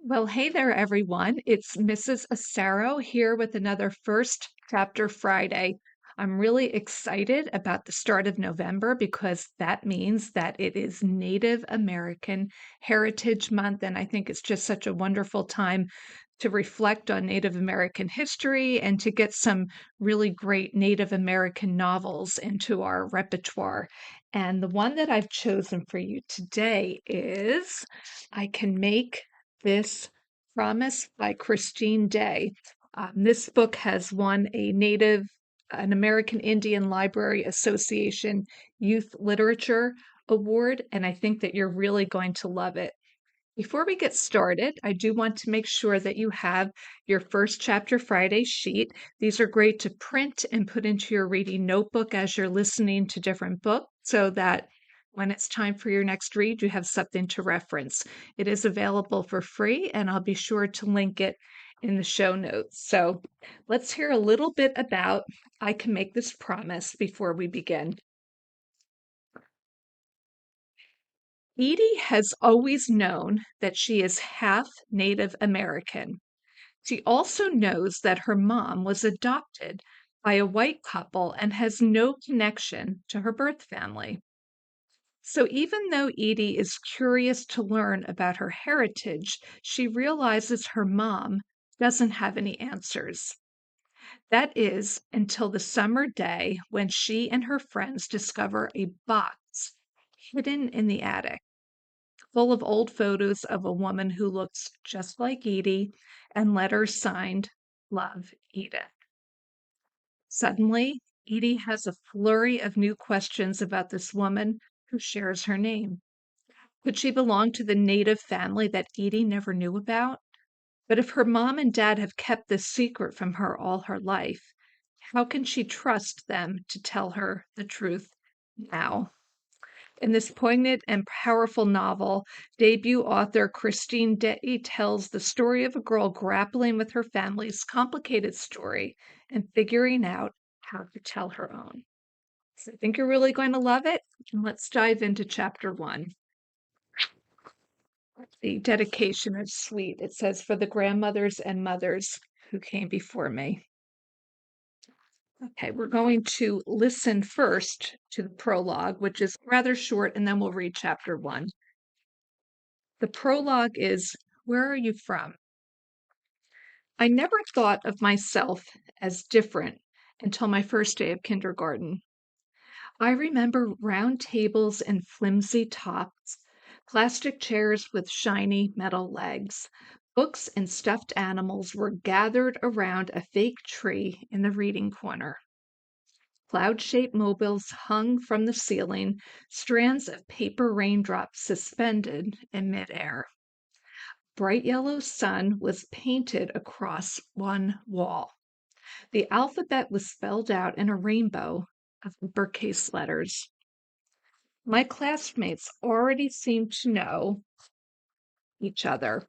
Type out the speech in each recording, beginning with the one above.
Well, hey there, everyone. It's Mrs. Asaro here with another First Chapter Friday. I'm really excited about the start of November because that means that it is Native American Heritage Month. And I think it's just such a wonderful time to reflect on Native American history and to get some really great Native American novels into our repertoire. And the one that I've chosen for you today is I Can Make This Promise by Christine Day. This book has won an American Indian Library Association Youth Literature Award, and I think that you're really going to love it. Before we get started, I do want to make sure that you have your First Chapter Friday sheet. These are great to print and put into your reading notebook as you're listening to different books so that when it's time for your next read, you have something to reference. It is available for free, and I'll be sure to link it in the show notes. So let's hear a little bit about I Can Make This Promise before we begin. Edie has always known that she is half Native American. She also knows that her mom was adopted by a white couple and has no connection to her birth family. So even though Edie is curious to learn about her heritage, she realizes her mom doesn't have any answers. That is until the summer day when she and her friends discover a box hidden in the attic, full of old photos of a woman who looks just like Edie and letters signed, Love, Edith. Suddenly, Edie has a flurry of new questions about this woman who shares her name. Could she belong to the native family that Edie never knew about? But if her mom and dad have kept this secret from her all her life, how can she trust them to tell her the truth now? In this poignant and powerful novel, debut author Christine Day tells the story of a girl grappling with her family's complicated story and figuring out how to tell her own. So I think you're really going to love it. And let's dive into chapter 1. The dedication is sweet. It says, "For the grandmothers and mothers who came before me." Okay, we're going to listen first to the prologue, which is rather short, and then we'll read chapter 1. The prologue is, "Where are you from?" I never thought of myself as different until my first day of kindergarten. I remember round tables and flimsy tops, plastic chairs with shiny metal legs. Books and stuffed animals were gathered around a fake tree in the reading corner. Cloud-shaped mobiles hung from the ceiling, strands of paper raindrops suspended in midair. Bright yellow sun was painted across one wall. The alphabet was spelled out in a rainbow of uppercase letters. My classmates already seemed to know each other.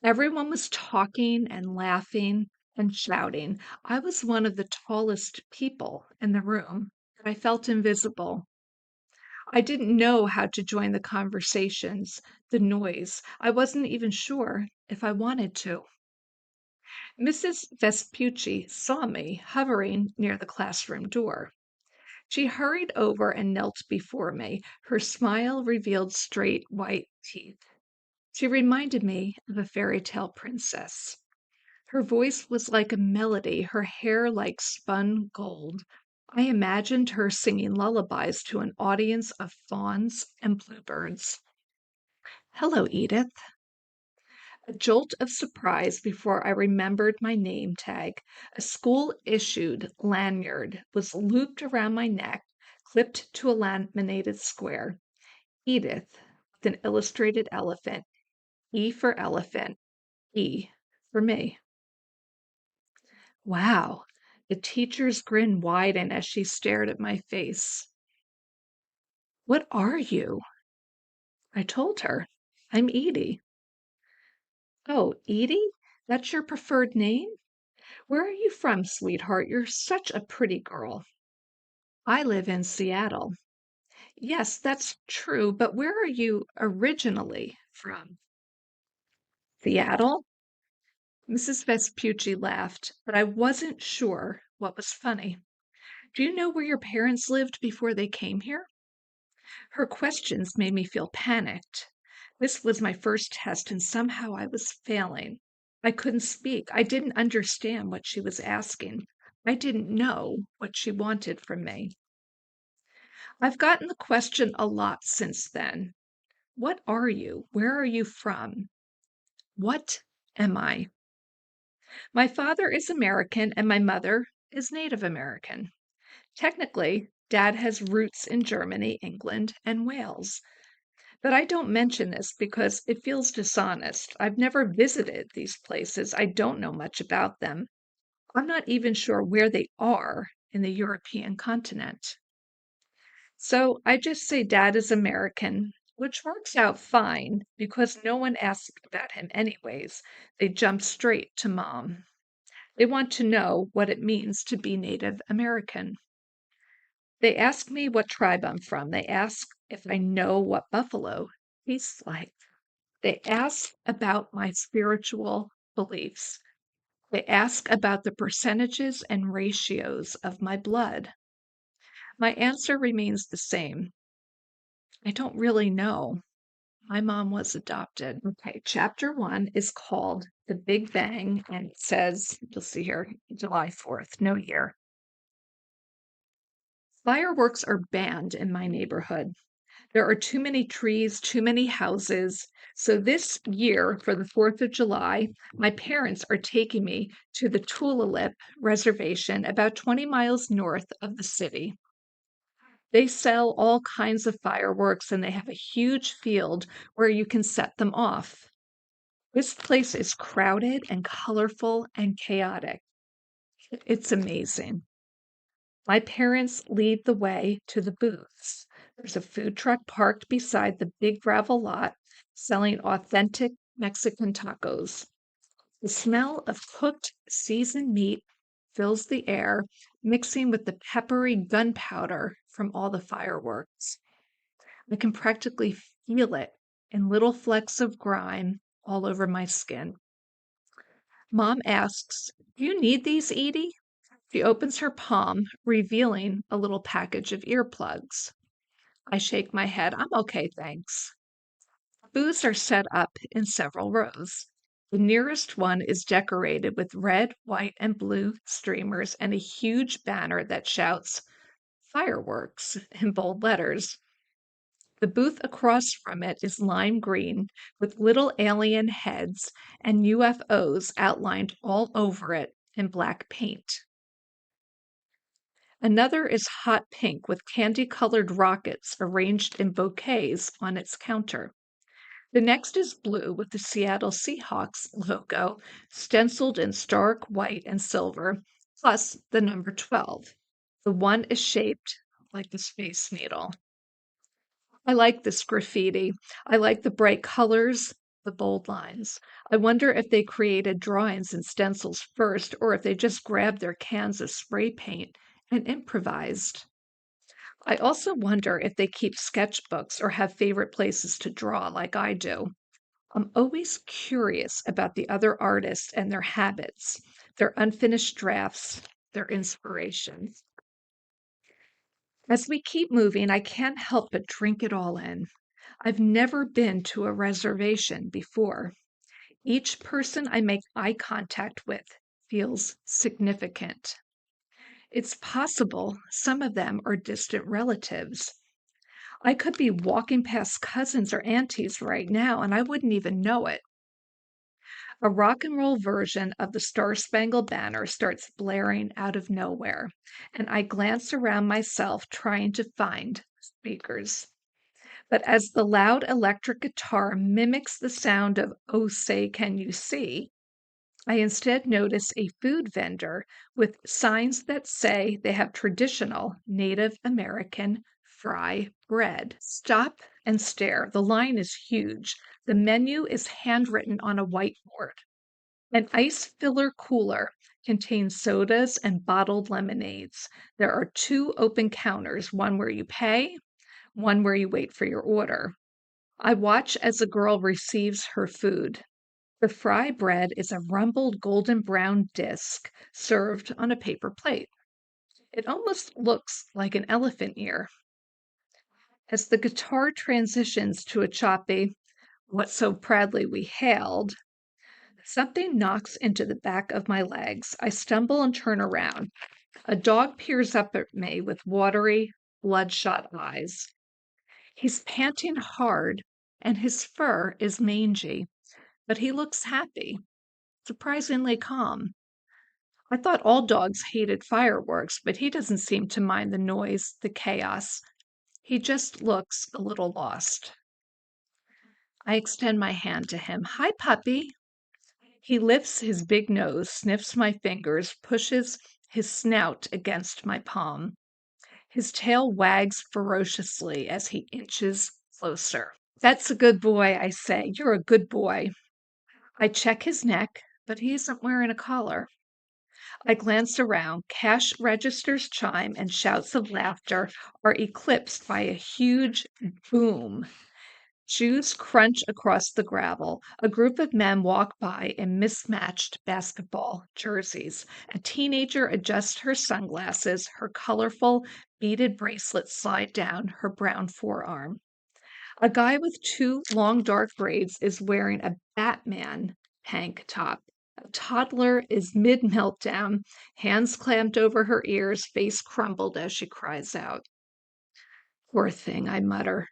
Everyone was talking and laughing and shouting. I was one of the tallest people in the room, but I felt invisible. I didn't know how to join the conversations, the noise. I wasn't even sure if I wanted to. Mrs. Vespucci saw me hovering near the classroom door. She hurried over and knelt before me. Her smile revealed straight white teeth. She reminded me of a fairy tale princess. Her voice was like a melody, her hair like spun gold. I imagined her singing lullabies to an audience of fawns and bluebirds. "Hello, Edith." A jolt of surprise before I remembered my name tag. A school-issued lanyard was looped around my neck, clipped to a laminated square. Edith, with an illustrated elephant. E for elephant. E for me. Wow. The teacher's grin widened as she stared at my face. "What are you?" I told her. "I'm Edie." "Oh, Edie? That's your preferred name? Where are you from, sweetheart? You're such a pretty girl." "I live in Seattle." "Yes, that's true, but where are you originally from?" Seattle? Mrs. Vespucci laughed, but I wasn't sure what was funny. Do you know where your parents lived before they came here? Her questions made me feel panicked. This was my first test, and somehow I was failing. I couldn't speak. I didn't understand what she was asking. I didn't know what she wanted from me. I've gotten the question a lot since then. What are you? Where are you from? What am I? My father is American and my mother is Native American. Technically, Dad has roots in Germany, England, and Wales. But I don't mention this because it feels dishonest. I've never visited these places. I don't know much about them. I'm not even sure where they are in the European continent. So I just say Dad is American, which works out fine because no one asks about him anyways. They jump straight to Mom. They want to know what it means to be Native American. They ask me what tribe I'm from. They ask if I know what buffalo tastes like. They ask about my spiritual beliefs. They ask about the percentages and ratios of my blood. My answer remains the same. I don't really know. My mom was adopted. Okay, chapter 1 is called The Big Bang, and it says, you'll see here, July 4th, no year. Fireworks are banned in my neighborhood. There are too many trees, too many houses. So this year, for the 4th of July, my parents are taking me to the Tulalip Reservation about 20 miles north of the city. They sell all kinds of fireworks and they have a huge field where you can set them off. This place is crowded and colorful and chaotic. It's amazing. My parents lead the way to the booths. There's a food truck parked beside the big gravel lot selling authentic Mexican tacos. The smell of cooked seasoned meat fills the air, mixing with the peppery gunpowder from all the fireworks. I can practically feel it in little flecks of grime all over my skin. Mom asks, "Do you need these, Edie?" She opens her palm, revealing a little package of earplugs. I shake my head. I'm okay, thanks. Booths are set up in several rows. The nearest one is decorated with red, white, and blue streamers and a huge banner that shouts, "Fireworks," in bold letters. The booth across from it is lime green with little alien heads and UFOs outlined all over it in black paint. Another is hot pink with candy-colored rockets arranged in bouquets on its counter. The next is blue with the Seattle Seahawks logo stenciled in stark white and silver, plus the number 12. The one is shaped like a Space Needle. I like this graffiti. I like the bright colors, the bold lines. I wonder if they created drawings and stencils first, or if they just grabbed their cans of spray paint and improvised. I also wonder if they keep sketchbooks or have favorite places to draw like I do. I'm always curious about the other artists and their habits, their unfinished drafts, their inspirations. As we keep moving, I can't help but drink it all in. I've never been to a reservation before. Each person I make eye contact with feels significant. It's possible some of them are distant relatives. I could be walking past cousins or aunties right now and I wouldn't even know it. A rock and roll version of the Star Spangled Banner starts blaring out of nowhere, and I glance around myself trying to find speakers. But as the loud electric guitar mimics the sound of "Oh Say Can You See," I instead notice a food vendor with signs that say they have traditional Native American fry bread. Stop and stare. The line is huge. The menu is handwritten on a whiteboard. An ice filler cooler contains sodas and bottled lemonades. There are two open counters, one where you pay, one where you wait for your order. I watch as a girl receives her food. The fry bread is a rumpled golden brown disc served on a paper plate. It almost looks like an elephant ear. As the guitar transitions to a choppy, "What so proudly we hailed," something knocks into the back of my legs. I stumble and turn around. A dog peers up at me with watery, bloodshot eyes. He's panting hard, and his fur is mangy, but he looks happy, surprisingly calm. I thought all dogs hated fireworks, but he doesn't seem to mind the noise, the chaos. He just looks a little lost. I extend my hand to him. "Hi, puppy." He lifts his big nose, sniffs my fingers, pushes his snout against my palm. His tail wags ferociously as he inches closer. "That's a good boy," I say. "You're a good boy." I check his neck, but he isn't wearing a collar. I glance around. Cash registers chime and shouts of laughter are eclipsed by a huge boom. Shoes crunch across the gravel. A group of men walk by in mismatched basketball jerseys. A teenager adjusts her sunglasses. Her colorful beaded bracelets slide down her brown forearm. A guy with two long dark braids is wearing a Batman tank top. A toddler is mid meltdown, hands clamped over her ears, face crumbled as she cries out. "Poor thing," I mutter.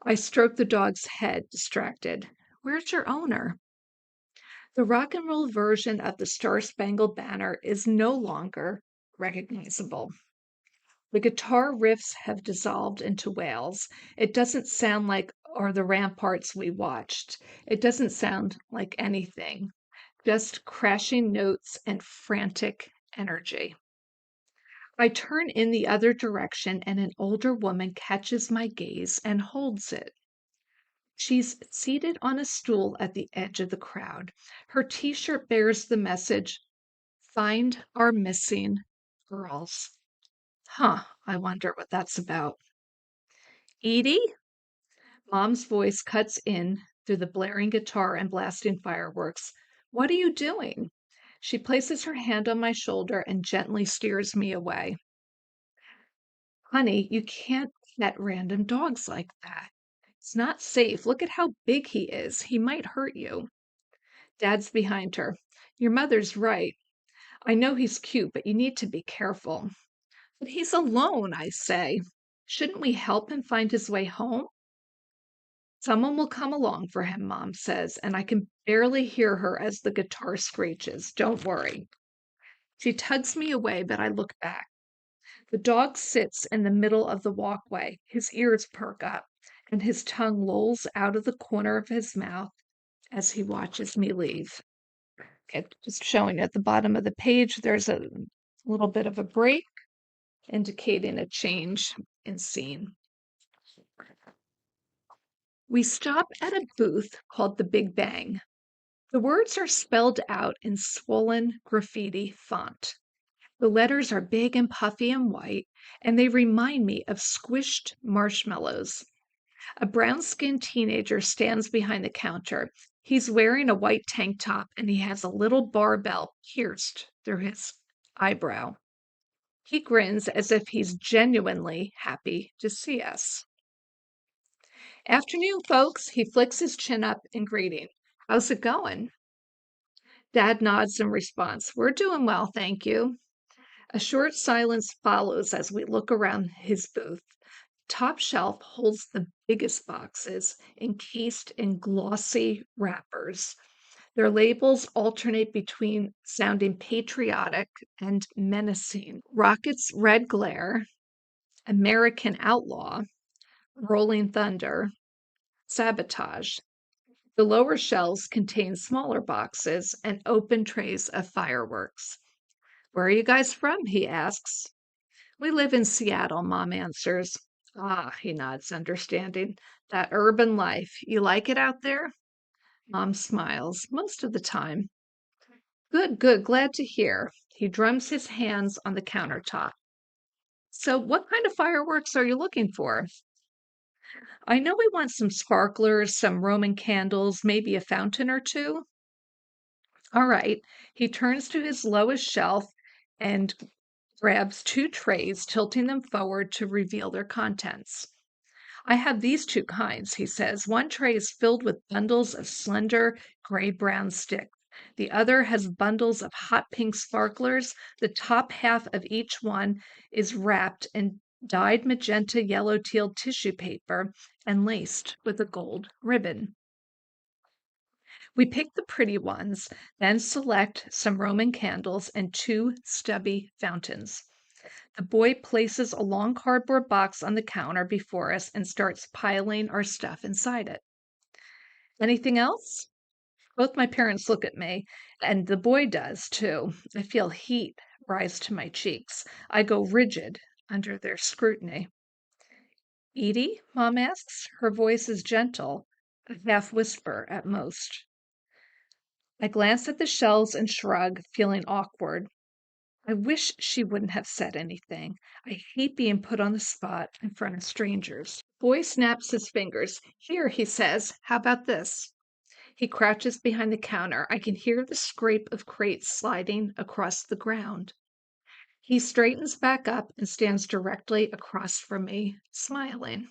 I stroke the dog's head, distracted. "Where's your owner?" The rock and roll version of the Star Spangled Banner is no longer recognizable. The guitar riffs have dissolved into wails. It doesn't sound like "Or the Ramparts We Watched." It doesn't sound like anything, just crashing notes and frantic energy. I turn in the other direction, and an older woman catches my gaze and holds it. She's seated on a stool at the edge of the crowd. Her t-shirt bears the message, "Find our missing girls." Huh, I wonder what that's about. "Edie?" Mom's voice cuts in through the blaring guitar and blasting fireworks. "What are you doing?" She places her hand on my shoulder and gently steers me away. "Honey, you can't pet random dogs like that. It's not safe. Look at how big he is. He might hurt you." Dad's behind her. "Your mother's right. I know he's cute, but you need to be careful." "But he's alone," I say. "Shouldn't we help him find his way home?" "Someone will come along for him," Mom says, and I can barely hear her as the guitar screeches. "Don't worry." She tugs me away, but I look back. The dog sits in the middle of the walkway. His ears perk up, and his tongue lolls out of the corner of his mouth as he watches me leave. Okay, just showing at the bottom of the page, there's a little bit of a break indicating a change in scene. We stop at a booth called the Big Bang. The words are spelled out in swollen graffiti font. The letters are big and puffy and white, and they remind me of squished marshmallows. A brown-skinned teenager stands behind the counter. He's wearing a white tank top, and he has a little barbell pierced through his eyebrow. He grins as if he's genuinely happy to see us. "Afternoon, folks." He flicks his chin up in greeting. "How's it going?" Dad nods in response. "We're doing well, thank you." A short silence follows as we look around his booth. Top shelf holds the biggest boxes, encased in glossy wrappers. Their labels alternate between sounding patriotic and menacing. Rocket's Red Glare, American Outlaw, Rolling Thunder, Sabotage. The lower shelves contain smaller boxes and open trays of fireworks. "Where are you guys from?" he asks. "We live in Seattle," Mom answers. "Ah," he nods, understanding. "That urban life. You like it out there?" Mom smiles, most of the time. "Good, good, glad to hear." He drums his hands on the countertop. "So what kind of fireworks are you looking for?" "I know we want some sparklers, some Roman candles, maybe a fountain or two." All right. He turns to his lowest shelf and grabs two trays, tilting them forward to reveal their contents. I have these two kinds, he says. One tray is filled with bundles of slender gray brown sticks. The other has bundles of hot pink sparklers. The top half of each one is wrapped in dyed magenta yellow teal tissue paper and laced with a gold ribbon. We pick the pretty ones, then select some Roman candles and two stubby fountains. The boy places a long cardboard box on the counter before us and starts piling our stuff inside it. Anything else? Both my parents look at me, and the boy does too. I feel heat rise to my cheeks. I go rigid under their scrutiny. Edie? Mom asks. Her voice is gentle, a half whisper at most. I glance at the shelves and shrug, feeling awkward. I wish she wouldn't have said anything. I hate being put on the spot in front of strangers. Boy snaps his fingers. Here, he says, how about this? He crouches behind the counter. I can hear the scrape of crates sliding across the ground. He straightens back up and stands directly across from me, smiling.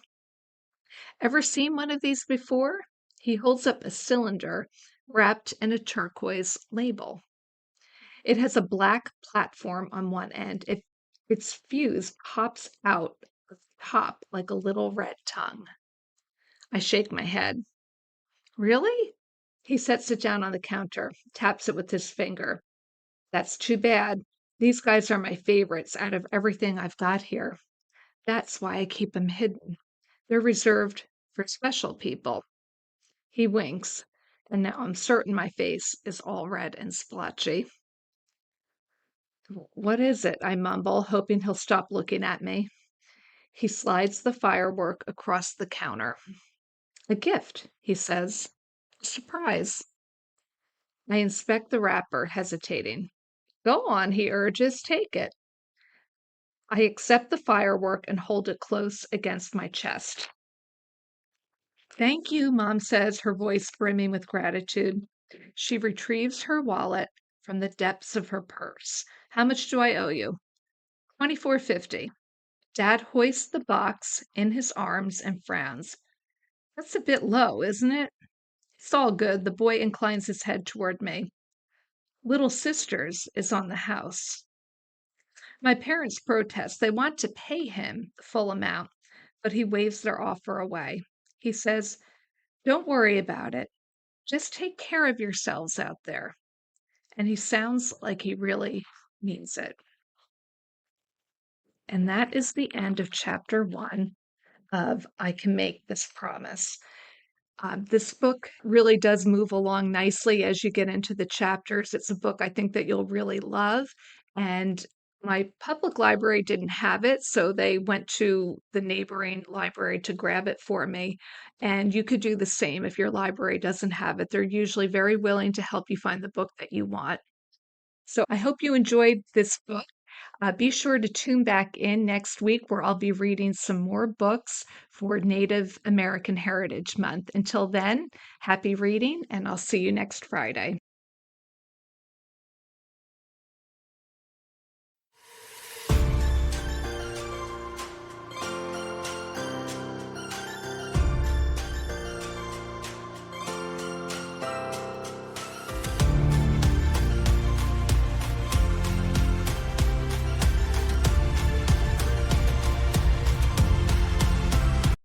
Ever seen one of these before? He holds up a cylinder wrapped in a turquoise label. It has a black platform on one end. Its fuse pops out of the top like a little red tongue. I shake my head. Really? He sets it down on the counter, taps it with his finger. That's too bad. These guys are my favorites out of everything I've got here. That's why I keep them hidden. They're reserved for special people. He winks, and now I'm certain my face is all red and splotchy. What is it? I mumble, hoping he'll stop looking at me. He slides the firework across the counter. A gift, he says. A surprise. I inspect the wrapper, hesitating. Go on, he urges. Take it. I accept the firework and hold it close against my chest. Thank you, Mom says, her voice brimming with gratitude. She retrieves her wallet from the depths of her purse. How much do I owe you? $24.50. Dad hoists the box in his arms and frowns. That's a bit low, isn't it? It's all good. The boy inclines his head toward me. Little Sisters is on the house. My parents protest. They want to pay him the full amount, but he waves their offer away. He says, Don't worry about it. Just take care of yourselves out there. And he sounds like he really means it. And that is the end of chapter 1 of I Can Make This Promise. This book really does move along nicely as you get into the chapters. It's a book I think that you'll really love. And my public library didn't have it, so they went to the neighboring library to grab it for me. And you could do the same if your library doesn't have it. They're usually very willing to help you find the book that you want. So I hope you enjoyed this book. Be sure to tune back in next week where I'll be reading some more books for Native American Heritage Month. Until then, happy reading, and I'll see you next Friday.